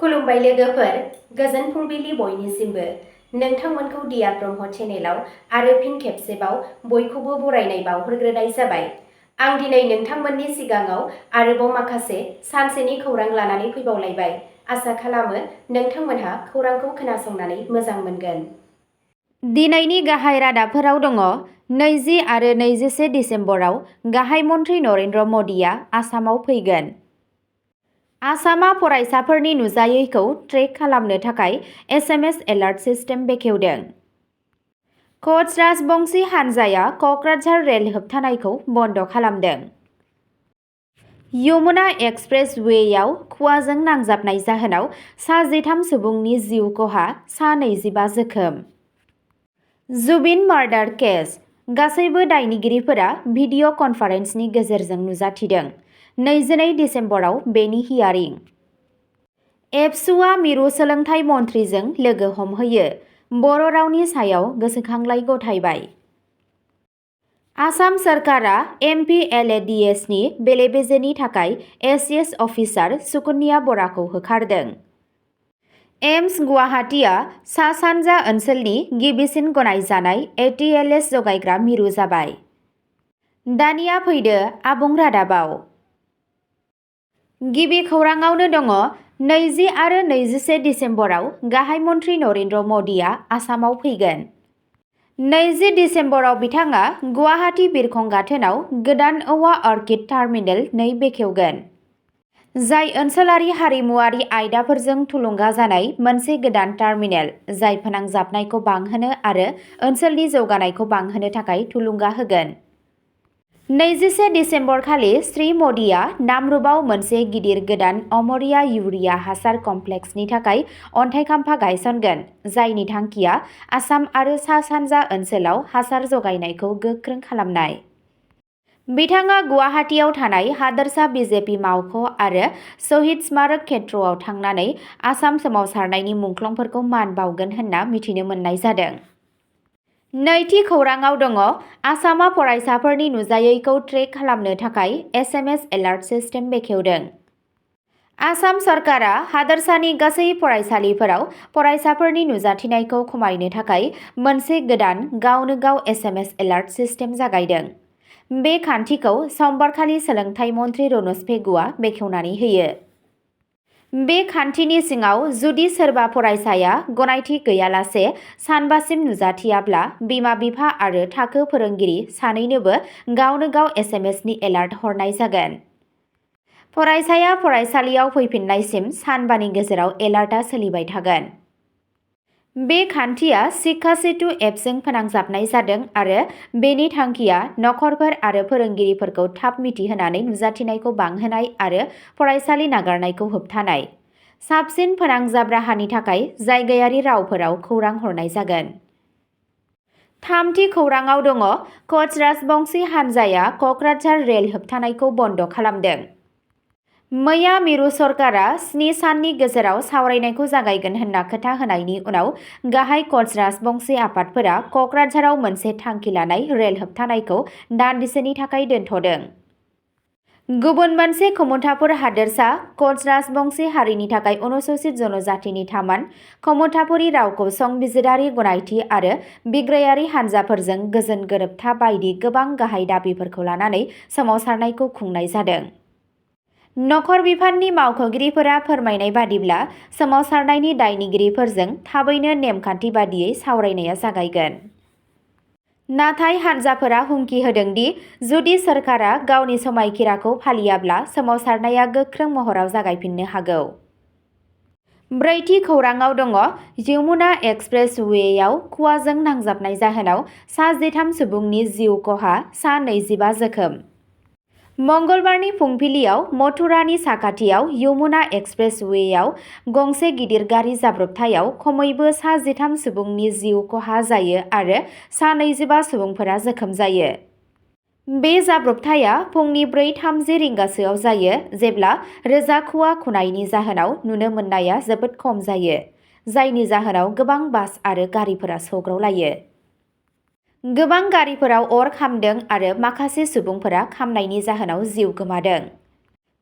खुलुमबाय लोगोफोर, गोजोन फुंबिलि बयनिसिमबो। नोंथांमोनखौ दियार ब्रह्म चेनेलाव आरो फिन खेबसेबाव बयखौबो बरायनाय बावहरग्रोनाय जाबाय। आं दिनै नोंथांमोननि सिगाङाव आरोबाव माखासे सानसेनि खौरां लानानै फैबावलायबाय। आसा खालामो नोंथांमोनहा खौरांखौ खोनासंनानै मोजां मोनगोन। दिनैनि गाहाय रादाबफोराव दङ। 20 आरो 21 डिसेम्बराव गाहाय मन्थ्रि नरेन्द्र मदिया आसामाव फैगोन। आसामा फरायसाफोरनि नुजायैखौ ट्रेक खालामनो थाखाय SMS एलार्ट सिस्टेम बेखेवदों। कच राजबंशी हानजाया क'क्राझार रेल होबथानायखौ बन्द खालामदों। यमुना एक्सप्रेस वेयाव खुवाजों नांजाबनाय जाहोनाव सा 13 सुबुंनि जिउ खहा, सा 25 जोखोम। जुबिन मार्डार केस: गासैबो दायनिगिरिफोरा भिडिअ' कनफारेन्सनि गेजेरजों नुजाथिदों। 22 डिसेम्बराव बेनि हियारिं। एबसुआ मिरु सोलोंथाइ मन्थ्रिजों लोगो हमहैयो। बर' रावनि सायाव गोसोखांलाइ गथायबाय। आसाम सोरखारा MPLADS नि बेले-बेजेनि थाखाय ACS अफिसार सुकन्या बराखौ होखारदों। एम्स गुवाहाटीआ सा-सानजा ओनसोलनि गिबिसिन गनायजानाय ATLS जगायग्रा मिरु जाबाय। दानिया फैदो आबुं रादाबाव। गिबि खौराङावनो दङ। 20 आरो 21 डिसेम्बराव गाहाय मन्थ्रि नरेन्द्र मदिया आसामाव फैगोन। 20 डिसेम्बराव बिथाङा गुवाहाटी बिरखं गाथोनाव गोदान औवा अर्किड टार्मिनेल 2 बेखेवगोन, जाय ओनसोलारि हारिमुआरि आयदाफोरजों थुलुंगा जानाय मोनसे गोदान टार्मिनेल, जाय फोनांजाबनायखौ बांहोनो आरो ओनसोलनि जौगानायखौ बांहोनो थाखाय थुलुंगा होगोन। 21 डिसेम्बर खालि श्री मदिया नामरुबाव मोनसे गिदिर गोदान अमरिया इउरिया हासार कमप्लेक्सनि थाखाय अन्थाइ खाम्फा गायसनगोन, जायनि थांखिया आसाम आरो सा-सानजा ओनसोलाव हासार जगायनायखौ गोख्रों खालामनाय। बिथाङा गुवाहाटीआव थानाय हादोरसा BJP मावख' आरो शहीद स्मारक क्षेत्रआव थांनानै आसाम सोमावसारनायनि मुंख्लंफोरखौ मान बावगोन होनना मिथिनो मोननाय जादों। नैथि खौराङाव दङ। आसामा फरायसाफोरनि नुजायैखौ ट्रेक खालामनो थाखाय SMS एलार्ट सिस्टेम बेखेवदों। आसाम सरकारा हादोरसानि गासै फरायसालिफोराव फरायसाफोरनि नुजाथिनायखौ खमायनो थाखाय मोनसे गोदान गावनो गाव SMS एलार्ट सिस्टेम जागायदों। बे खान्थिखौ समबारखालि सोलोंथाइ मन्थ्रि रनज पेगुआ बेखेवनानै होयो। बे खान्थिनि सिङाव जुदि सोरबा फरायसाया गनायथि गैयालासे सानबासिम नुजाथियाब्ला बिमा-बिफा आरो थाखो फोरोंगिरि सानैनोबो गावनो गाव SMS नि एलार्ट हरनाय जागोन। फरायसाया फरायसालियाव फैफिननायसिम सानबानि गेजेराव एलार्टआ सोलिबाय थागोन। बे खान्थिया शिक्षा सेतु एपजों फोनांजाबनाय जादों आरो बेनि थांखिया नखरफोर आरो फोरोंगिरिफोरखौ थाब मिथिहोनानै नुजाथिनायखौ बांहोनाय आरो फरायसालि नागारनायखौ होबथानाय। साबसिन फोनांजाब राहानि थाखाय जायगायारि रावफोराव खौरां हरनाय जागोन। थामथि खौराङाव दङ। कच राजबंशी हानजाया क'क्राझार रेल होबथानायखौ बन्द खालामदों। मैया मिरु सरकारा 7 साननि गेजेराव सावरायनायखौ जागायगोन होनना खोथा होनायनि उनाव गाहाय कच राजबंशी आफादफोरा क'क्राझाराव मोनसे थांखि लानाय रेल होबथानायखौ दान्दिसेनि थाखाय दोनथ'दों। गुबुन मोनसे कमतापुर हादोरसा कच राजबंशी हारिनि थाखाय अनुसूचित जनजातिनि थामान कमतापुरी रावखौ संबिजिरारि गनायथि आरो बिग्रायारि हानजाफोरजों गोजोन गोरोबथा बायदि गोबां गाहाय दाबिफोरखौ लानानै सोमावसारनायखौ खुंनाय जादों। नखर बिफाननि मावख'गिरिफोरा फोरमायनाय बादिब्ला सोमावसारनायनि दायनिगिरिफोरजों थाबैनो नेमखान्थि बादियै सावरायनाया जागायगोन। नाथाय हानजाफोरा हुमखि होदों दि जुदि सोरखारा गावनि समायखिराखौ फालियाब्ला सोमावसारनाया गोख्रों महराव जागायफिननो हागौ। ब्रैथि खौराङाव दङ। यमुना एक्सप्रेस वेयाव खुवाजों नांजाबनाय जाहोनाव सा 13 सुबुंनि जिउ खहा, सा 25 जोखोम। मंगलबारनि फुंबिलियाव मथुरानि साखाथियाव यमुना एक्सप्रेस वेयाव गंसे गिदिर गारि जाब्रबथायाव खमैबो सा 13 सुबुंनि जिउ खहा जायो आरो सा 25 सुबुंफोरा जोखोम जायो। बे जाब्रबथाया फुंनि 4:30 रिंगासोआव जायो, जेब्ला रोजा खुवा खुनायनि जाहोनाव नुनो मोननाया जोबोद खम जायो, जायनि जाहोनाव गोबां बास आरो गारिफोरा सौग्रावलायो। गोबां गारिफोराव अर खामदों आरो माखासे सुबुंफोरा खामनायनि जाहोनाव जिउ गोमादों।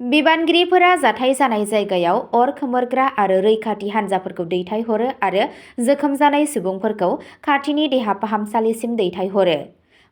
बिबानगिरिफोरा जाथाय जानाय जायगायाव अर खोमोरग्रा आरो रैखाथि हान्जाफोरखौ दैथायहरो आरो जोखोम जानाय सुबुंफोरखौ खाथिनि देहा फाहामसालिसिम दैथायहरो।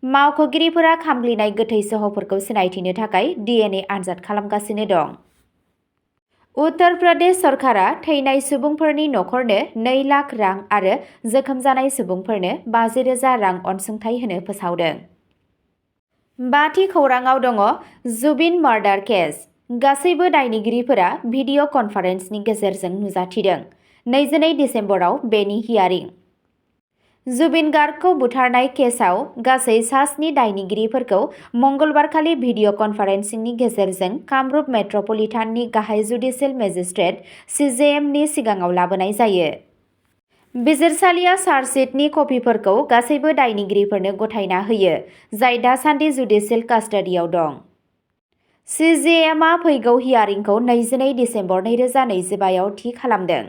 मावख'गिरिफोरा खामग्लिनाय गोथै सहफोरखौ सिनायथिनो थाखाय DNA आनजाद खालामगासिनो दं। उत्तर प्रदेश सरकारा थैनाय सुबुंफोरनि नखरनो 2 लाख रां आरो जोखोम जानाय सुबुंफोरनो 50,000 रां अनसुंथाइ होनो फोसावदों। बाथि खौराङाव दङ जुबिन मार्डार केस। गासैबो दायनिगिरिफोरा भिडिअ कनफारेन्सनि गेजेरजों नुजाथिदों। 22 दिसेम्बराव बेनि हियारिं। जुबिन गार्गखौ बुथारनाय केसआव गासै सा-7 दायनिगिरिफोरखौ मंगलबारखालि भिडिअ कनफारेन्सिंनि गेजेरजों कामरुप मेट्र'पलिटाननि गाहाय जुडिसियेल मेजिस्ट्रेट (CJM) सिगाङाव लाबोनाय जायो। बिजिरसालिया चार्जसिटनि कपिफोरखौ गासैबो दायनिगिरिफोरनो गथायना होयो, जाय दासान्दि जुडिसियेल कास्टडियाव दं। CJMआ फैगौ हियारिंखौ 22 दिसेम्बर 2025 आव थि खालामदों।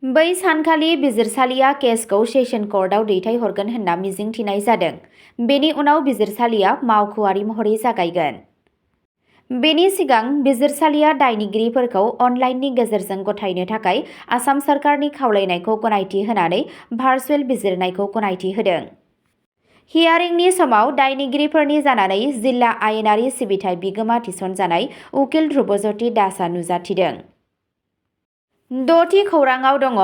बै सानखालि बिजिरसालिया केसखौ सेसन कर्टआव दैथायहरगोन होनना मिजिंथिनाय जादों। बेनि उनाव बिजिरसालिया मावख'आरि महरै जागायगोन। बेनि सिगां बिजिरसालिया दायनिगिरिफोरखौ अनलाइननि गेजेरजों गथायनो थाखाय आसाम सरकारनि खावलायनायखौ गनायथि होनानै भार्चुएल बिजिरनायखौ गनायथि होदों। हियारिंनि समाव दायनिगिरिफोरनि जानानै जिल्ला आयेनारि सिबिथाइ बिगोमा थिसनजानाय उकिल ध्रुबज्यति दासआ नुजाथिदों। 6थि खौराङाव दङ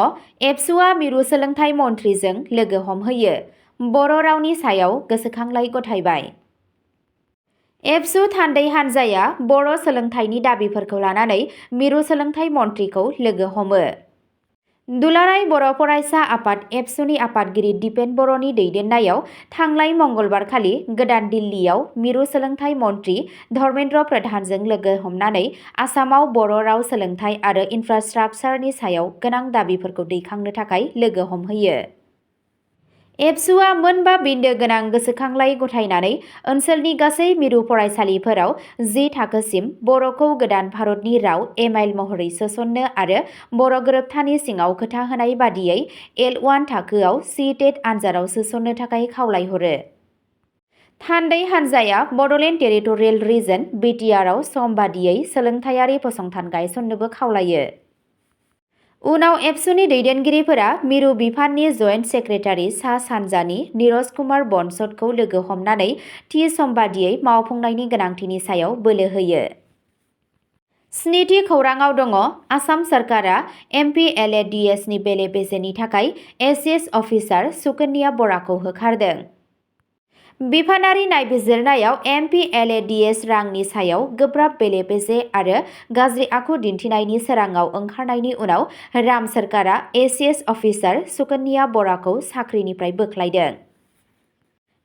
एबसुआ मिरु सोलोंथाइ मन्थ्रिजों लोगो हमहैयो। बर' रावनि सायाव गोसोखांलाइ गथायबाय। एबसु थान्दै हान्जाया बर' सोलोंथाइनि दाबिफोरखौ लानानै मिरु सोलोंथाइ मन्थ्रिखौ लोगो हमो। दुलाराय बर' फरायसा आफाद एबसुनि आफादगिरि दिपेन बर'नि दैदेननायाव थांनाय मंगलबारखालि गोदान दिल्लीयाव मिरु सोलोंथाइ मन्थ्रि धर्मेन्द्र प्रधानजों लोगो हमनानै आसामाव बर' राव सोलोंथाइ आरो इनफ्रास्ट्राकचारनि सायाव गोनां दाबिफोरखौ दैखांनो थाखाय लोगो हमहैयो। एबसुआ मोनबा बिन्दो गोनां गोसोखांलाइ गथायनानै ओनसोलनि गासै मिरु फरायसालिफोराव 10 थाखोसिम बर'खौ गोदान भारतनि राव एमाइल महरै सोसननो आरो बर' गोरोबथानि सिङाव खोथा होनाय बादियै L1 थाखोआव CTET आनजादाव सोसननो थाखाय खावलायहरो। थान्दै हान्जाया बड'लेण्ड टेरिटरियेल रिजन (BTR) आव सम बादियै सोलोंथायारि फसंथान गायसननोबो खावलायो। उनाव एबसुनि दैदेनगिरिफोरा मिरु बिफाननि जइन्ट सेक्रेटारि सा सानजानि नीरज कुमार बनस'डखौ लोगो हमनानै थि सम बादियै मावफुंनायनि गोनांथिनि सायाव बोलो होयो। 7थि खौराङाव दङ आसाम सरकारा MPLADS नि बेले-बेजेनि थाखाय ACS अफिसार सुकन्या बराखौ होखारदों। बिफानारि नायबिजिरनायाव MPLADS रांनि सायाव गोब्राब बेले-बेजे आरो गाज्रि आखु दिन्थिनायनि सोराङाव ओंखारनायनि उनाव राम सरकारा ACS अफिसार सुकन्या बराखौ साख्रिनिफ्राय बोख्लायदों।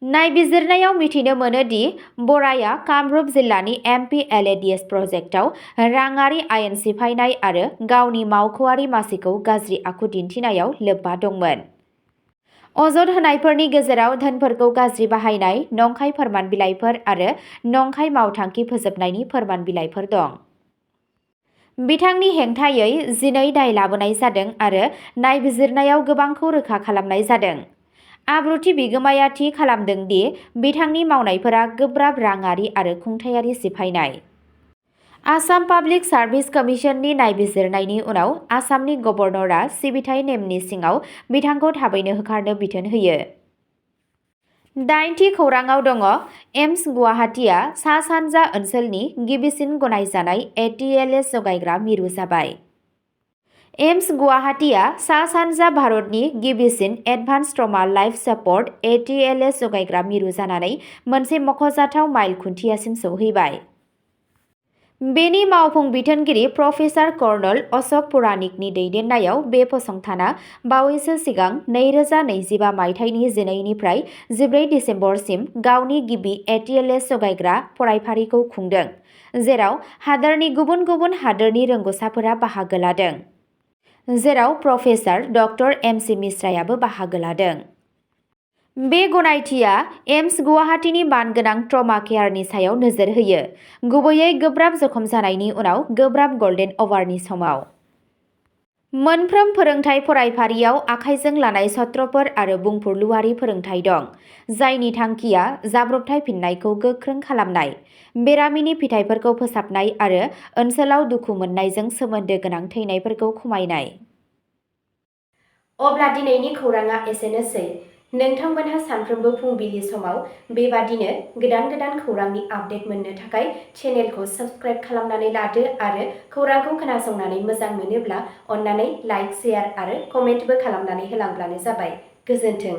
नायबिजिरनायाव मिथिनो मोनो दि बराया कामरुप जिल्लानि MPLADS प्रजेक्टआव राङारि आयेन सिफायनाय आरो गावनि मावख'आरि मासिखौ गाज्रि आखु दिन्थिनायाव लोब्बा दंमोन। अजद होनायफोरनि गेजेराव धोनफोरखौ गाज्रि बाहायनाय, नंखाय फोरमान बिलाइफोर आरो नंखाय मावथांखि फोजोबनायनि फोरमान बिलाइफोर दं। बिथांनि हेंथायै 12 दाय लाबोनाय जादों आरो नायबिजिरनायाव गोबांखौ रोखा खालामनाय जादों। आब्रुथि बिगोमाया थि खालामदों दि बिथांनि मावनायफोरा गोब्राब राङारि आरो खुंथायारि सिफायनाय। आसाम पाब्लिक सार्भिस कमिसननि नायबिजिरनायनि उनाव आसामनि गभर्नरआ सिबिथाइ नेमनि सिङाव बिथांखौ थाबैनो होखारनो बिथोन होयो। 8थि खौराङाव दङ एम्स गुवाहाटीआ सा-सानजा ओनसोलनि गिबिसिन गनायजानाय ATLS जगायग्रा मिरु जाबाय। एम्स गुवाहाटीआ सा-सानजा भारतनि गिबिसिन advance trauma life support ATLS जगायग्रा मिरु जानानै मोनसे मख'जाथाव माइल खुन्थियासिम सौहैबाय। बेनि मावफुं बिथोनगिरि प्रफेसार कर्नल अशक पुराणिकनि दैदेननायाव बे फसंथाना बावैसो सिगां 2025 मायथाइनि 12 निफ्राय 14 दिसेम्बरसिम गावनि गिबि ATLS जगायग्रा फरायफारिखौ खुंदों, जेराव हादोरनि गुबुन गुबुन हादोरनि रोंग'साफोरा बाहागो लादों, जेराव प्रफेसार ड MC मिश्रायाबो बाहागो लादों। बे गनायथिया एम्स गुवाहाटीनि मानगोनां ट्रमा केयारनि सायाव नोजोर होयो, गुबैयै गोब्राब जखम जानायनि उनाव गोब्राब गल्डेन अभारनि समाव। मोनफ्रोम फोरोंथाय फरायफारियाव आखाइजों लानाय सत्रफोर आरो बुंफुरलुआरि फोरोंथाय दं, जायनि थांखिया जाब्रबथाय फिन्नायखौ गोख्रों खालामनाय, बेरामिनि फिथायफोरखौ फोसाबनाय आरो ओनसोलाव दुखु मोननायजों सोमोन्दो गोनां थैनायफोरखौ खमायनाय। अब्ला दिनैनि खौराङा एसेनोसै। नोंथांमोनहा सानफ्रोमबो फुंबिलि समाव बेबादिनो गोदान खौरांनि आपडेट मोननो थाखाय चेनेलखौ साबस्क्राइब खालामनानै लादो आरो खौरांखौ खोनासंनानै मोजां मोनोब्ला अन्नानै लाइक, शेयार आरो कमेन्टबो खालामनानै होलांब्लानो जाबाय। गोजोन्थों।